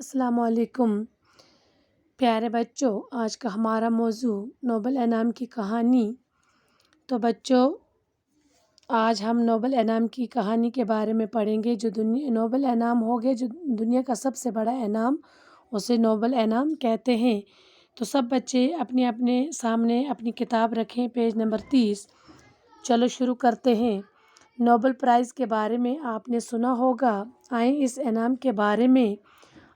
अस्सलाम वालेकुम प्यारे बच्चों। आज का हमारा मौजू नोबल इनाम की कहानी। तो बच्चों, आज हम नोबल इनाम की कहानी के बारे में पढ़ेंगे। जो नोबल इनाम हो गए, जो दुनिया का सबसे बड़ा इनाम, उसे नोबल इनाम कहते हैं। तो सब बच्चे अपने अपने सामने अपनी किताब रखें, पेज नंबर 30। चलो शुरू करते हैं। नोबल प्राइज़ के बारे में आपने सुना होगा। आए इस इनाम के बारे में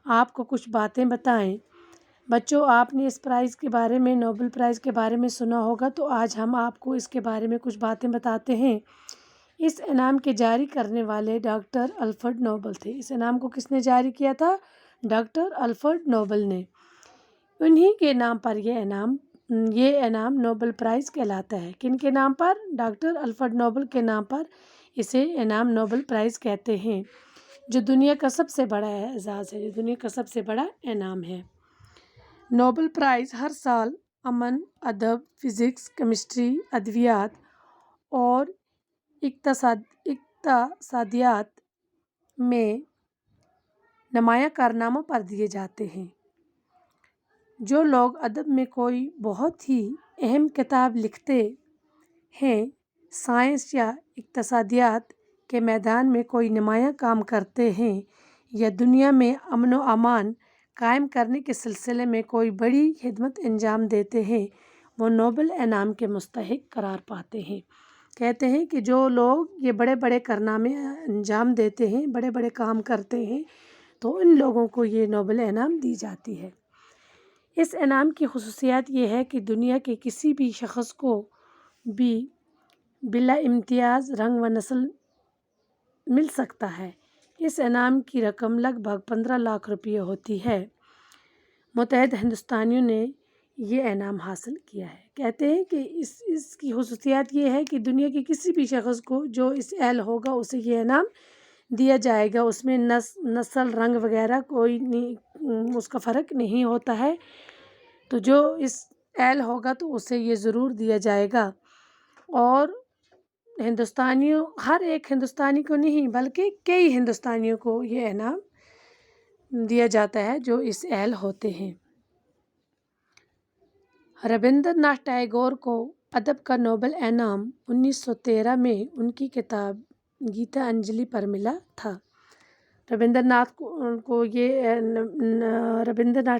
आपको कुछ बातें बताएं। बच्चों, आपने इस प्राइज़ के बारे में, नोबल प्राइज़ के बारे में सुना होगा, तो आज हम आपको इसके बारे में कुछ बातें बताते हैं। इस इनाम के जारी करने वाले डॉक्टर अल्फ्रेड नोबल थे। इस इनाम को किसने जारी किया था? डॉक्टर अल्फ्रेड नोबल ने। उन्हीं के नाम पर ये इनाम नोबल प्राइज़ कहलाता है। किन के नाम पर? डॉक्टर अल्फ्रेड नोबल के नाम पर इसे इनाम नोबल प्राइज़ कहते हैं, जो दुनिया का सबसे बड़ा एजाज़ है, जो दुनिया का सबसे बड़ा इनाम है। नोबल प्राइज़ हर साल अमन, अदब, फ़िज़िक्स, केमिस्ट्री, अद्वियात और इक़्तिसादियात में नुमाया कारनामों पर दिए जाते हैं। जो लोग अदब में कोई बहुत ही अहम किताब लिखते हैं, साइंस या इक़्तिसादियात के मैदान में कोई नुमाया काम करते हैं, या दुनिया में अमन व अमान कायम करने के सिलसिले में कोई बड़ी खिदमत अंजाम देते हैं, वो नोबल इनाम के मुस्तहिक़ करार पाते हैं। कहते हैं कि जो लोग ये बड़े बड़े कारनामे अंजाम देते हैं, बड़े बड़े काम करते हैं, तो इन लोगों को ये नोबल इनाम दी जाती है। इस इनाम की खुसूसियत ये है कि दुनिया के किसी भी शख्स को भी बिला इम्तियाज़ रंग व नस्ल मिल सकता है। इस इनाम की रकम लगभग 15 लाख रुपये होती है। मुत्तहिद हिंदुस्तानियों ने ये इनाम हासिल किया है। कहते हैं कि इसकी खुसूसियत ये है कि दुनिया के किसी भी शख्स को जो इस अहल होगा, उसे ये इनाम दिया जाएगा। उसमें नस्ल, रंग वगैरह कोई नहीं, उसका फ़र्क नहीं होता है। तो जो इस अहल होगा तो उसे ये ज़रूर दिया जाएगा। और हिंदुस्तानियों, हर एक हिंदुस्तानी को नहीं बल्कि कई हिंदुस्तानियों को ये इनाम दिया जाता है जो इस अहल होते हैं। रविंद्रनाथ टैगोर को अदब का नोबल इनाम 1913 में उनकी किताब गीतांजलि पर मिला था। रविंद्रनाथ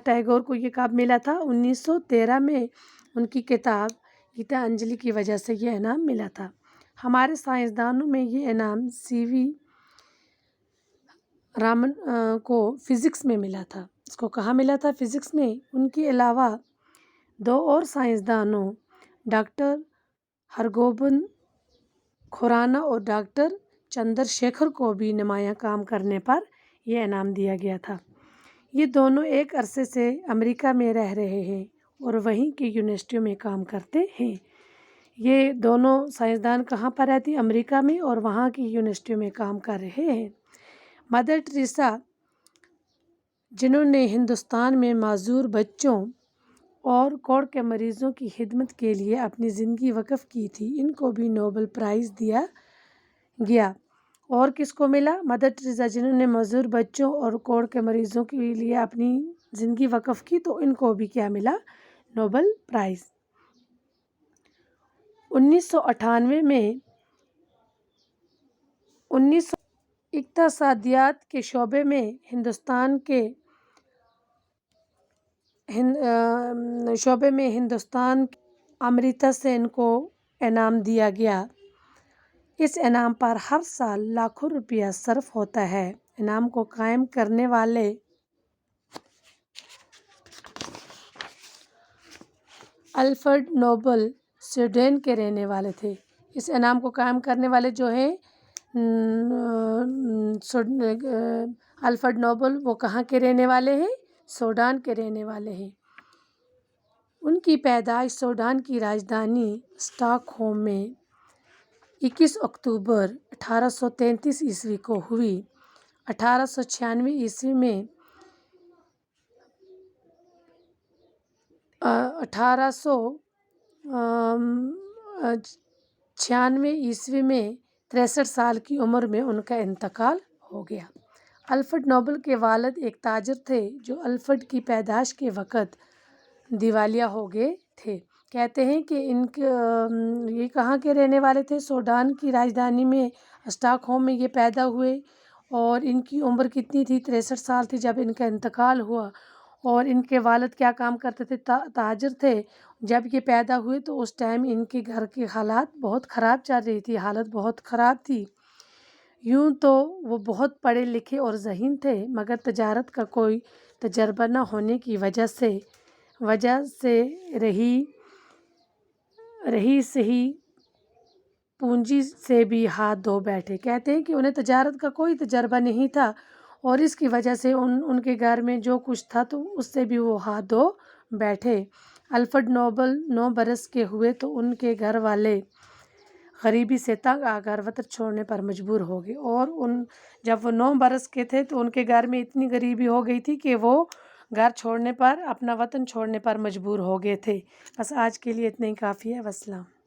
टैगोर को ये कब मिला था? 1913 में उनकी किताब गीतांजलि की वजह से ये इनाम मिला था। हमारे साइंसदानों में ये इनाम CV रामन को फ़िज़िक्स में मिला था। इसको कहाँ मिला था? फ़िज़िक्स में। उनके अलावा 2 और साइंसदानों, डॉक्टर हरगोबिंद खुराना और डॉक्टर चंद्रशेखर को भी नुमाया काम करने पर यह इनाम दिया गया था। ये दोनों एक अरसे से अमेरिका में रह रहे हैं और वहीं की यूनिवर्सिटियों में काम करते हैं। ये दोनों साइंसदान कहाँ पर रहती? अमेरिका में, और वहाँ की यूनिवर्सिटियों में काम कर रहे हैं। मदर टेरेसा, जिन्होंने हिंदुस्तान में माजूर बच्चों और कोढ़ के मरीज़ों की खिदमत के लिए अपनी ज़िंदगी वक़्फ़ की थी, इनको भी नोबल प्राइज़ दिया गया। और किसको मिला? मदर टेरेसा, जिन्होंने माजूर बच्चों और कोढ़ के मरीज़ों के लिए अपनी ज़िंदगी वक़्फ़ की, तो इनको भी क्या मिला? Nobel prize. 1998 में इक़्तिसादियात के शोबे में हिंदुस्तान अमृता सेन को इनाम दिया गया। इस इनाम पर हर साल लाखों रुपया सर्फ होता है। इनाम को कायम करने वाले अल्फ्रेड नोबल स्वीडन के रहने वाले थे। इस इनाम को कायम करने वाले जो हैं अल्फ्रेड नोबल, वो कहाँ के रहने वाले हैं? सूडान के रहने वाले हैं। उनकी पैदाइश सूडान की राजधानी स्टॉकहोम में 21 अक्टूबर 1833 ईस्वी को हुई। 1896 ईस्वी में 63 साल की उम्र में उनका इंतकाल हो गया। الفریڈ نوبل کے والد ایک تاجر تھے جو الفریڈ کی پیدائش کے وقت دیوالیہ ہو گئے تھے۔ کہتے ہیں کہ یہ کہاں کے رہنے والے تھے؟ سوڈان کی راجدھانی میں اسٹاک ہوم میں یہ پیدا ہوئے، اور ان کی عمر کتنی تھی؟ 63 سال تھی جب ان کا انتقال ہوا۔ اور ان کے والد کیا کام کرتے تھے؟ تاجر تھے۔ جب یہ پیدا ہوئے تو اس ٹائم ان کے گھر کی حالات بہت خراب چل رہی تھی، حالت بہت خراب تھی۔ یوں تو وہ بہت پڑھے لکھے اور ذہین تھے، مگر تجارت کا کوئی تجربہ نہ ہونے کی وجہ سے رہی سہی پونجی سے بھی ہاتھ دھو بیٹھے۔ کہتے ہیں کہ انہیں تجارت کا کوئی تجربہ نہیں تھا، اور اس کی وجہ سے ان کے گھر میں جو کچھ تھا تو اس سے بھی وہ ہاتھ دھو بیٹھے۔ الفریڈ نوبل 9 برس کے ہوئے تو ان کے گھر والے غریبی سے تنگ آ کر وطن چھوڑنے پر مجبور ہو گئے، اور جب وہ 9 برس کے تھے تو ان کے گھر میں اتنی غریبی ہو گئی تھی کہ وہ گھر چھوڑنے پر، اپنا وطن چھوڑنے پر مجبور ہو گئے تھے۔ بس آج کے لیے اتنا ہی کافی ہے۔ والسلام۔